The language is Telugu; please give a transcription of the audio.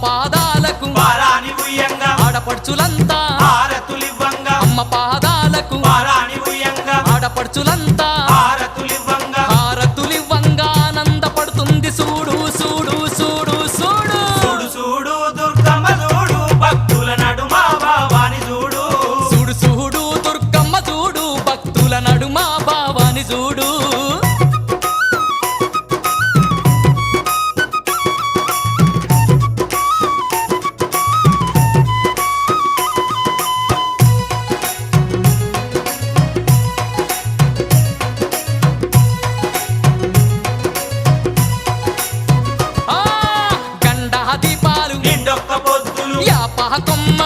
పాదాలకు పారాని ఉయ్యంగా ఆడపడుచులంతా హారతులివ్వంగా అమ్మ పాదాలకు పారాని ఉయ్యంగా ఆడపడుచులంతా హారతులివ్వంగా హారతులివ్వంగా ఆనందపడుతుంది చూడు చూడు చూడు చూడు చూడు చూడు దుర్గమ్మ చూడు భక్తుల నడుమ భావాని చూడు చూడు చూడు దుర్గమ్మ చూడు భక్తుల నడుమ భావాని చూడు గండా దీపాలు నిండొక్క పొద్దులు యాపహ కొమ్మ